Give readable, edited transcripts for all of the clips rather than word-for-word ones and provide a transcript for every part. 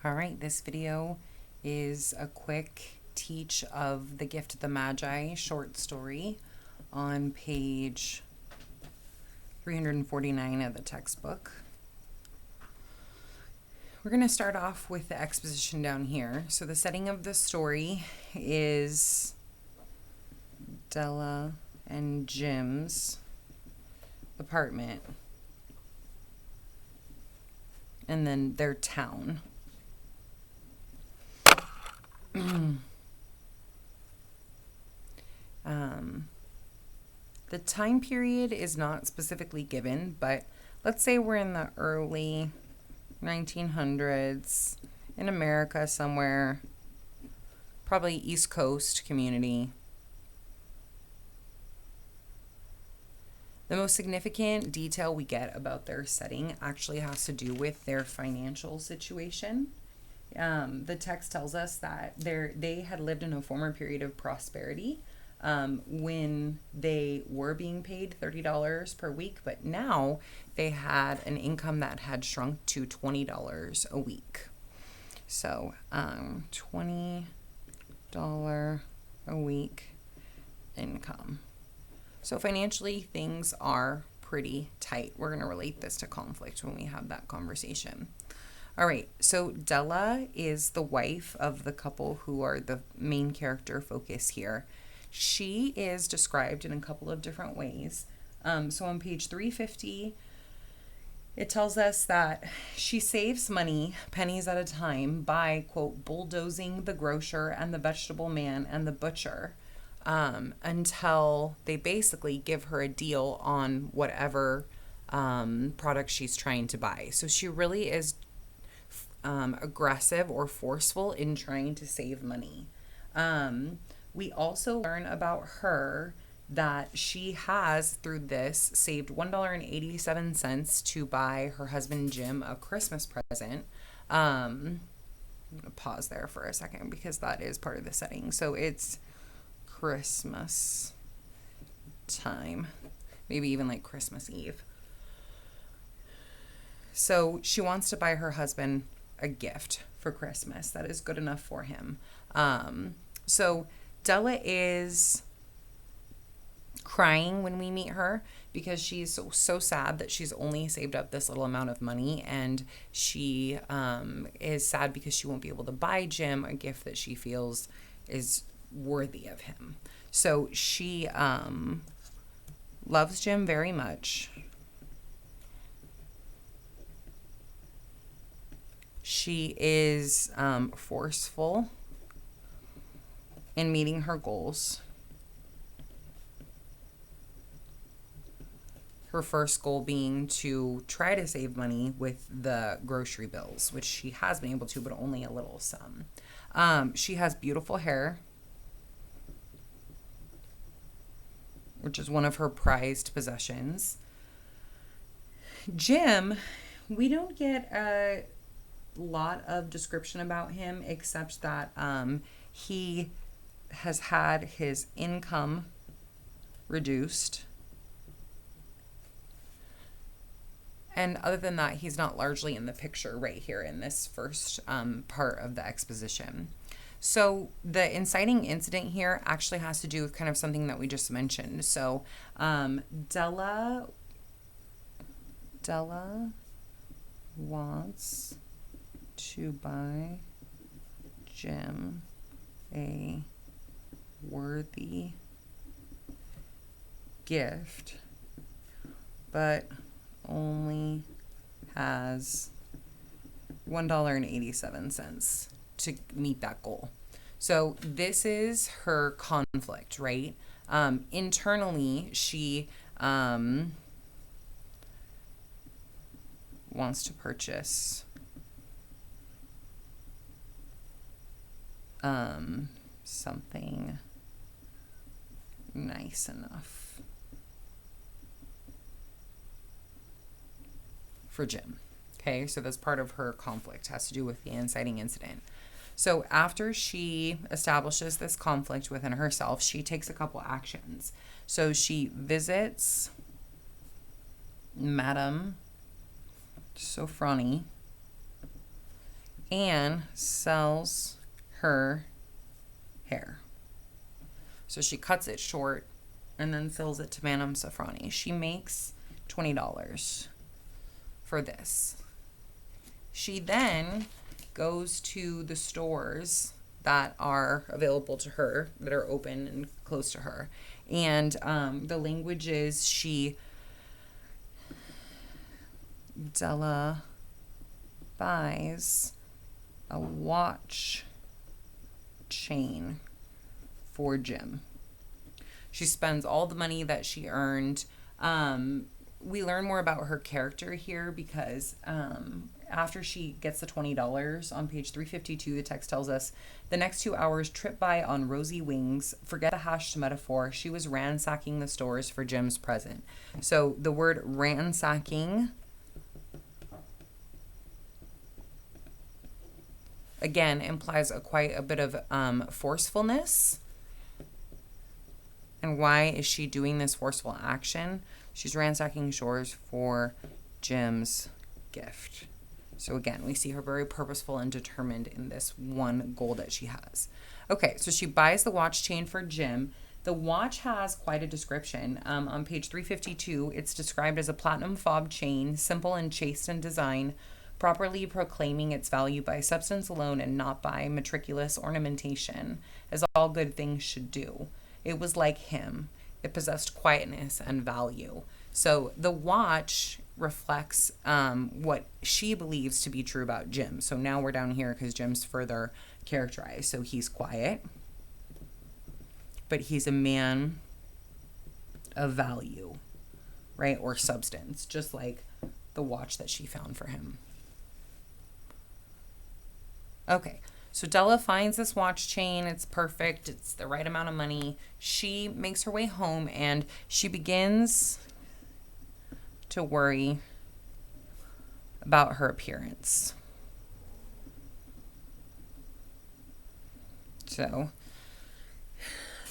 All right, this video is a quick teach of the Gift of the Magi short story on page 349 of the textbook. We're going to start off with the exposition down here. So the setting of the story is Della and Jim's apartment and then their town. The time period is not specifically given, but let's say we're in the early 1900s in America somewhere, probably East Coast community. The most significant detail we get about their setting actually has to do with their financial situation. The text tells us that they had lived in a former period of prosperity when they were being paid $30 per week, but now they had an income that had shrunk to $20 a week. So $20 a week income. So financially, things are pretty tight. We're going to relate this to conflict when we have that conversation. All right, so Della is the wife of the couple who are the main character focus here. She is described in a couple of different ways. So on page 350, it tells us that she saves money, pennies at a time, by, quote, bulldozing the grocer and the vegetable man and the butcher until they basically give her a deal on whatever product she's trying to buy. So she really is aggressive or forceful in trying to save money. We also learn about her that she has, through this, saved $1.87 to buy her husband Jim a Christmas present. I'm gonna pause there for a second because that is part of the setting. So it's Christmas time, maybe even like Christmas Eve. So she wants to buy her husband a gift for Christmas that is good enough for him. So Della is crying when we meet her because she's so sad that she's only saved up this little amount of money, and she is sad because she won't be able to buy Jim a gift that she feels is worthy of him. So she loves Jim very much. She is forceful in meeting her goals. Her first goal being to try to save money with the grocery bills, which she has been able to, but only a little sum. She has beautiful hair, which is one of her prized possessions. Jim, we don't get a lot of description about him except that he has had his income reduced, and other than that, he's not largely in the picture right here in this first part of the exposition. So the inciting incident here actually has to do with kind of something that we just mentioned. So Della wants to buy Jim a worthy gift, but only has $1.87 to meet that goal. So this is her conflict, right? Internally, she wants to purchase something nice enough for Jim. Okay, so that's part of her conflict, has to do with the inciting incident. So after she establishes this conflict within herself, she takes a couple actions. So she visits Madame Sofroni and sells her hair. So she cuts it short and then sells it to Madame Safrani. She makes $20 for this. She then goes to the stores that are available to her, that are open and close to her. And the language is Della buys a watch chain for Jim. She spends all the money that she earned. We learn more about her character here because after she gets the $20 on page 352, the text tells us, the next 2 hours trip by on rosy wings. Forget the hashed metaphor. She was ransacking the stores for Jim's present. So the word ransacking, again, implies quite a bit of forcefulness. And why is she doing this forceful action? She's ransacking stores for Jim's gift. So again, we see her very purposeful and determined in this one goal that she has. Okay, so she buys the watch chain for Jim. The watch has quite a description. On page 352, it's described as a platinum fob chain, simple and chaste in design, properly proclaiming its value by substance alone and not by meticulous ornamentation, as all good things should do. It was like him. It possessed quietness and value. So the watch reflects what she believes to be true about Jim. So now we're down here because Jim's further characterized. So he's quiet, but he's a man of value, right? Or substance, just like the watch that she found for him. Okay, so Della finds this watch chain. It's perfect. It's the right amount of money. She makes her way home and she begins to worry about her appearance. So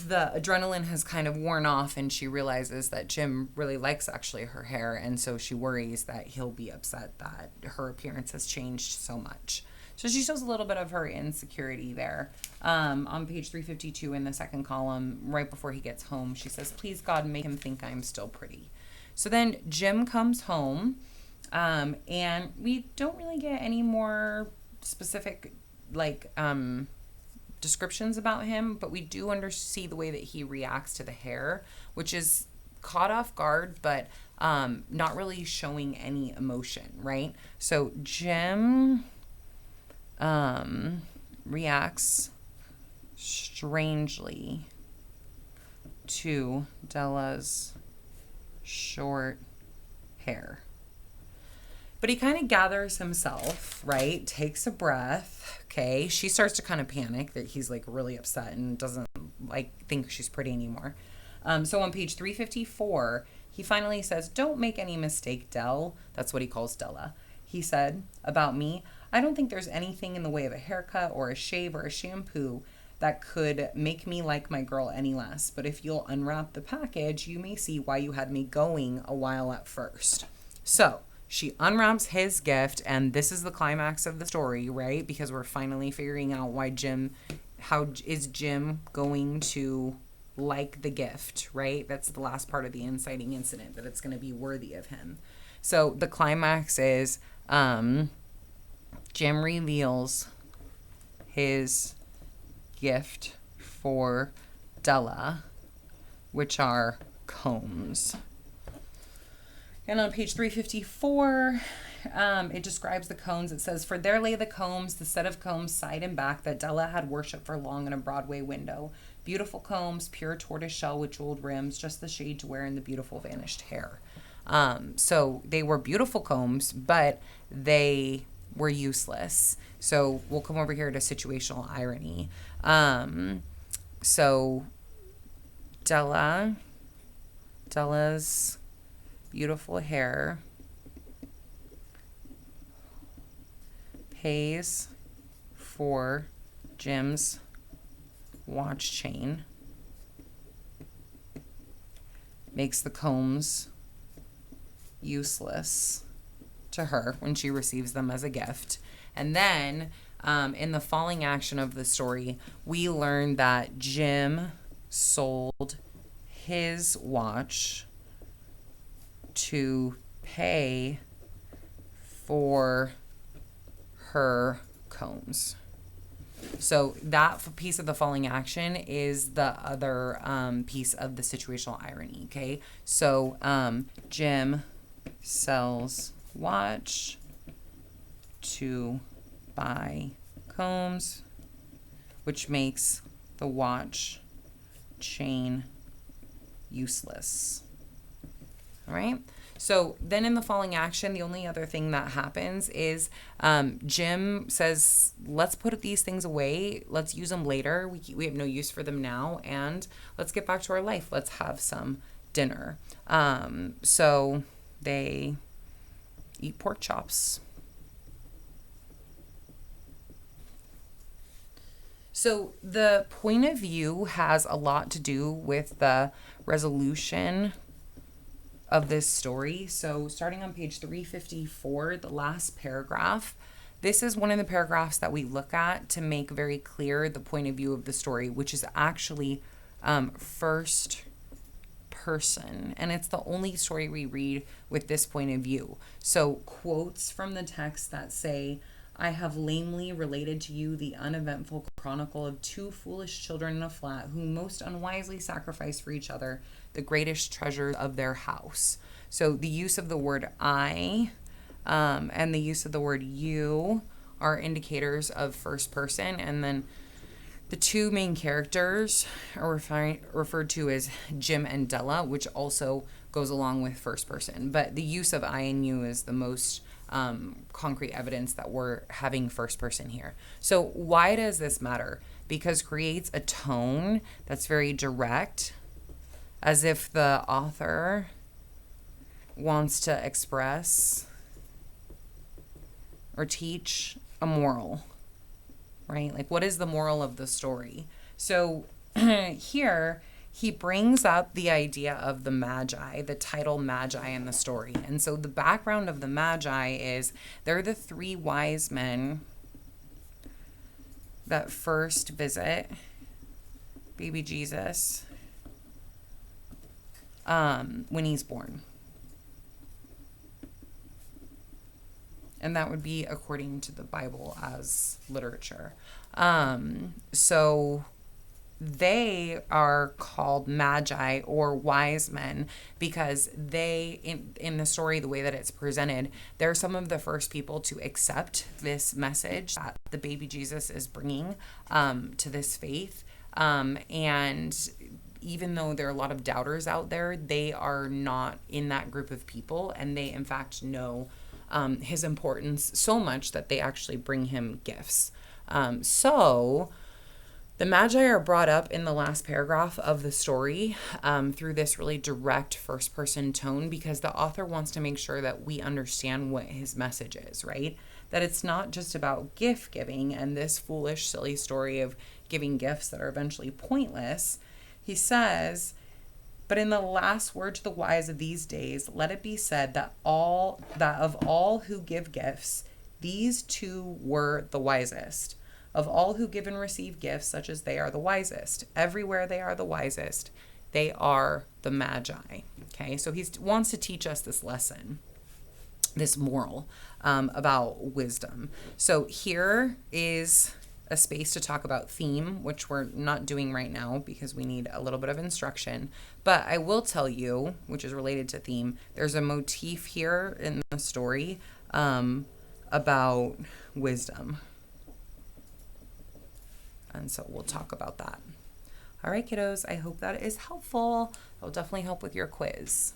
the adrenaline has kind of worn off and she realizes that Jim really likes actually her hair, and so she worries that he'll be upset that her appearance has changed so much. So she shows a little bit of her insecurity there. On page 352 in the second column, right before he gets home, she says, please God, make him think I'm still pretty. So then Jim comes home, and we don't really get any more specific, descriptions about him, but we do see the way that he reacts to the hair, which is caught off guard, but not really showing any emotion, right? So Jim reacts strangely to Della's short hair. But he kind of gathers himself, right? Takes a breath. Okay. She starts to kind of panic that he's really upset and doesn't think she's pretty anymore. So on page 354, he finally says, don't make any mistake, Dell. That's what he calls Della. He said about me, I don't think there's anything in the way of a haircut or a shave or a shampoo that could make me like my girl any less. But if you'll unwrap the package, you may see why you had me going a while at first. So she unwraps his gift, and this is the climax of the story, right? Because we're finally figuring out how is Jim going to like the gift, right? That's the last part of the inciting incident, that it's going to be worthy of him. So the climax is Jim reveals his gift for Della, which are combs. And on page 354, it describes the combs. It says, for there lay the combs, the set of combs side and back that Della had worshipped for long in a Broadway window. Beautiful combs, pure tortoise shell with jeweled rims, just the shade to wear in the beautiful vanished hair. So they were beautiful combs, but they were useless. So we'll come over here to situational irony. So Della's beautiful hair pays for Jim's watch chain, makes the combs useless to her when she receives them as a gift, and then in the falling action of the story, we learn that Jim sold his watch to pay for her combs. So that piece of the falling action is the other piece of the situational irony, okay? So Jim sells watch to buy combs, which makes the watch chain useless. All right? So then in the falling action, the only other thing that happens is Jim says, let's put these things away. Let's use them later. We have no use for them now. And let's get back to our life. Let's have some dinner. So they eat pork chops. So the point of view has a lot to do with the resolution of this story. So starting on page 354, the last paragraph, this is one of the paragraphs that we look at to make very clear the point of view of the story, which is actually first person. And it's the only story we read with this point of view. So quotes from the text that say, I have lamely related to you the uneventful chronicle of two foolish children in a flat who most unwisely sacrificed for each other the greatest treasures of their house. So the use of the word I and the use of the word you are indicators of first person. And then the two main characters are referred to as Jim and Della, which also goes along with first person. But the use of I and you is the most concrete evidence that we're having first person here. So why does this matter? Because creates a tone that's very direct, as if the author wants to express or teach a moral, right? Like, what is the moral of the story? So here he brings up the idea of the Magi, the title Magi in the story. And so the background of the Magi is they're the three wise men that first visit baby Jesus when he's born. And that would be according to the Bible as literature. So they are called Magi or wise men because they, in the story, the way that it's presented, they're some of the first people to accept this message that the baby Jesus is bringing to this faith. And even though there are a lot of doubters out there, they are not in that group of people. And they, in fact, know his importance so much that they actually bring him gifts. So the Magi are brought up in the last paragraph of the story through this really direct first-person tone because the author wants to make sure that we understand what his message is, right? That it's not just about gift giving and this foolish, silly story of giving gifts that are eventually pointless. He says, but in the last word to the wise of these days, let it be said that of all who give gifts, these two were the wisest. Of all who give and receive gifts, such as they are the wisest. Everywhere they are the wisest. They are the Magi. Okay, so he wants to teach us this lesson, this moral about wisdom. So here is a space to talk about theme, which we're not doing right now because we need a little bit of instruction. But I will tell you, which is related to theme, there's a motif here in the story about wisdom. And so we'll talk about that. All right, kiddos, I hope that is helpful. It'll definitely help with your quiz.